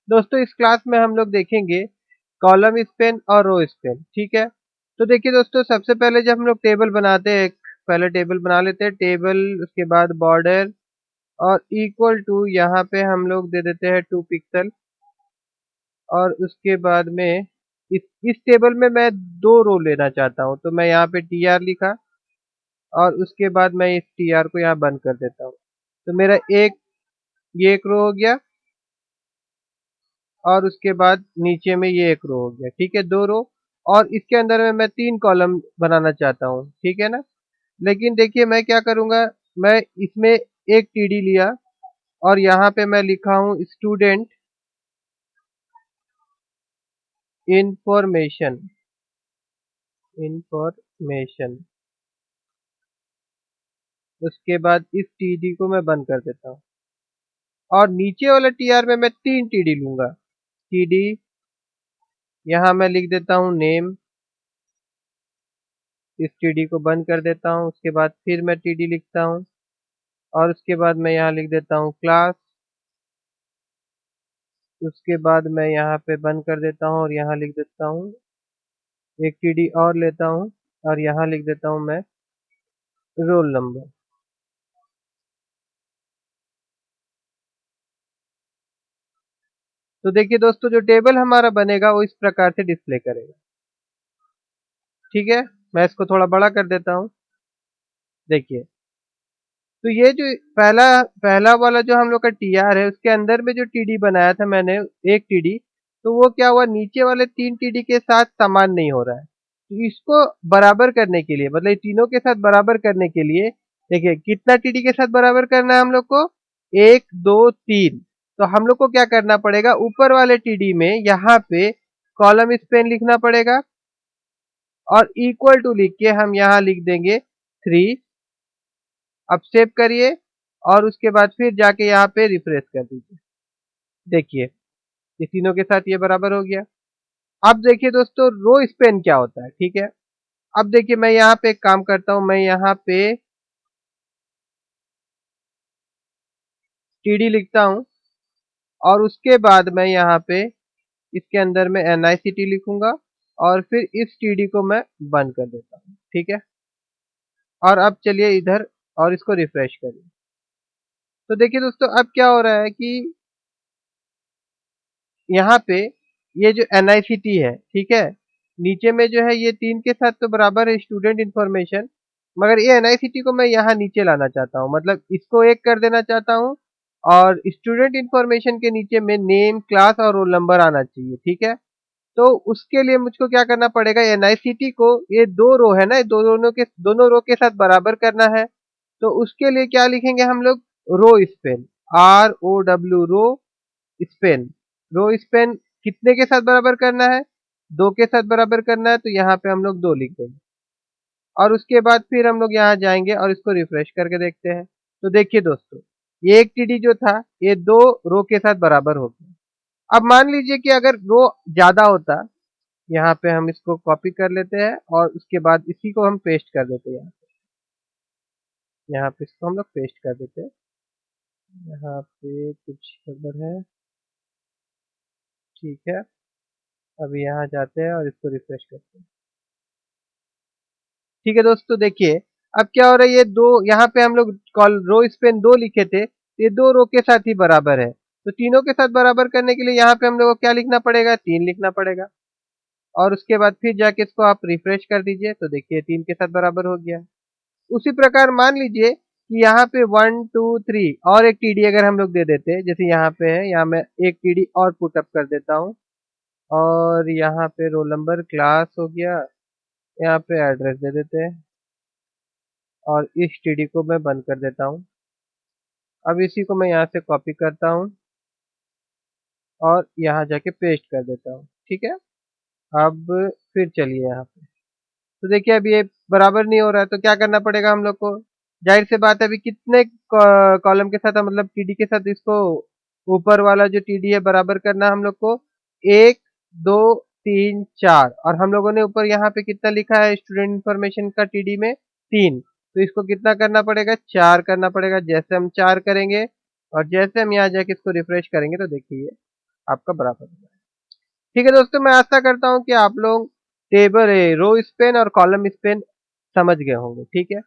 दोस्तों इस क्लास में हम लोग देखेंगे कॉलम स्पेन और रो स्पेन। ठीक है, तो देखिए दोस्तों, सबसे पहले जब हम लोग टेबल बनाते हैं, पहले टेबल बना लेते हैं। टेबल, उसके बाद बॉर्डर और इक्वल टू, यहाँ पे हम लोग दे देते हैं 2 पिक्सल। और उसके बाद में इस टेबल में मैं 2 रो लेना चाहता हूँ, तो मैं यहाँ पे टीआर लिखा और उसके बाद मैं इस टीआर को यहाँ बंद कर देता हूँ। तो मेरा ये एक रो हो गया और उसके बाद नीचे में ये एक रो हो गया। ठीक है, 2 रो। और इसके अंदर में मैं 3 कॉलम बनाना चाहता हूँ। ठीक है ना, लेकिन देखिए मैं क्या करूँगा, मैं इसमें एक टीडी लिया और यहाँ पे मैं लिखा हूँ स्टूडेंट इंफॉर्मेशन। इंफॉर्मेशन उसके बाद इस टीडी को मैं बंद कर देता हूँ और नीचे वाला टीआर में मैं 3 टीडी लूंगा। टीडी, यहाँ मैं लिख देता हूँ नेम, इस टीडी को बंद कर देता हूँ। उसके बाद फिर मैं टीडी लिखता हूँ और उसके बाद मैं यहाँ लिख देता हूँ क्लास। उसके बाद मैं यहाँ पे बंद कर देता हूँ और यहाँ लिख देता हूँ एक टीडी और लेता हूँ और यहाँ लिख देता हूँ मैं रोल नंबर। तो देखिए दोस्तों, जो टेबल हमारा बनेगा वो इस प्रकार से डिस्प्ले करेगा। ठीक है, मैं इसको थोड़ा बड़ा कर देता हूँ। देखिए, तो ये जो पहला पहला वाला जो हम लोग का टीआर है, उसके अंदर में जो टीडी बनाया था मैंने, एक टीडी, तो वो क्या हुआ, नीचे वाले 3 टीडी के साथ समान नहीं हो रहा है। तो इसको बराबर करने के लिए, मतलब तीनों के साथ बराबर करने के लिए, देखिए कितना टीडी के साथ बराबर करना है हम लोग को, 1 2 3। तो हम लोग को क्या करना पड़ेगा, ऊपर वाले टीडी में यहाँ पे कॉलम स्पेन लिखना पड़ेगा और इक्वल टू लिख के हम यहाँ लिख देंगे 3। अब सेव करिए और उसके बाद फिर जाके यहाँ पे रिफ्रेश कर दीजिए। देखिए, ये तीनों के साथ ये बराबर हो गया। अब देखिए दोस्तों, रो स्पेन क्या होता है। ठीक है, अब देखिए मैं यहाँ पे एक काम करता हूँ, मैं यहाँ पे टीडी लिखता हूँ और उसके बाद मैं यहाँ पे इसके अंदर में NICT लिखूंगा और फिर इस टीडी को मैं बंद कर देता हूँ। ठीक है, और अब चलिए इधर और इसको रिफ्रेश करिए। तो देखिए दोस्तों, अब क्या हो रहा है कि यहाँ पे ये जो NICT है, ठीक है, नीचे में जो है ये 3 के साथ तो बराबर है, स्टूडेंट इंफॉर्मेशन, मगर ये NICT को मैं यहाँ नीचे लाना चाहता हूँ, मतलब इसको एक कर देना चाहता हूँ और स्टूडेंट इंफॉर्मेशन के नीचे में नेम, क्लास और रोल नंबर आना चाहिए। ठीक है, तो उसके लिए मुझको क्या करना पड़ेगा, NICT को ये 2 रो है ना, दोनों रो के साथ बराबर करना है। तो उसके लिए क्या लिखेंगे हम लोग, रो स्पेन, ROW, रो स्पेन। रो स्पेन कितने के साथ बराबर करना है, 2 के साथ बराबर करना है, तो यहाँ पे हम लोग 2 लिख देंगे और उसके बाद फिर हम लोग यहाँ जाएंगे और इसको रिफ्रेश करके देखते हैं। तो देखिए दोस्तों, ये एक टीडी जो था ये 2 रो के साथ बराबर हो गया। अब मान लीजिए कि अगर रो ज्यादा होता, यहाँ पे हम इसको कॉपी कर लेते हैं और उसके बाद इसी को हम पेस्ट कर देते हैं। यहाँ पे इसको हम लोग पेस्ट कर देते हैं। यहाँ पे कुछ गड़बड़ है। ठीक है, अभी यहाँ जाते हैं और इसको रिफ्रेश करते हैं। ठीक है दोस्तों, देखिए अब क्या हो रहा है, ये 2 यहाँ पे हम लोग कॉल रो स्पेन 2 लिखे थे, ये 2 रो के साथ ही बराबर है। तो तीनों के साथ बराबर करने के लिए यहाँ पे हम लोग को क्या लिखना पड़ेगा, 3 लिखना पड़ेगा और उसके बाद फिर जाके इसको आप रिफ्रेश कर दीजिए। तो देखिए 3 के साथ बराबर हो गया। उसी प्रकार मान लीजिए कि यहाँ पे 1 2 3 और एक टीडी अगर हम लोग दे देते, जैसे यहाँ पे है, यहाँ मैं एक टीडी और पुटअप कर देता हूँ और यहाँ पे रोल नंबर, क्लास हो गया, यहाँ पे एड्रेस दे देते हैं और इस टीडी को मैं बंद कर देता हूँ। अब इसी को मैं यहाँ से कॉपी करता हूँ और यहाँ जाके पेस्ट कर देता हूँ। ठीक है, अब फिर चलिए यहाँ पे, तो देखिए अभी ये बराबर नहीं हो रहा है, तो क्या करना पड़ेगा हम लोग को, जाहिर से बात है, अभी कितने कॉलम के साथ, मतलब टीडी के साथ इसको ऊपर वाला जो टीडी है बराबर करना है हम लोग को, 1 2 3 4, और हम लोगों ने ऊपर यहाँ पे कितना लिखा है स्टूडेंट इंफॉर्मेशन का टीडी में 3, तो इसको कितना करना पड़ेगा, 4 करना पड़ेगा। जैसे हम 4 करेंगे और जैसे हम यहाँ जाके इसको रिफ्रेश करेंगे तो देखिए आपका बराबर हो जाएगा। ठीक है दोस्तों, मैं आशा करता हूँ कि आप लोग टेबल रो स्पेन और कॉलम स्पेन समझ गए होंगे। ठीक है।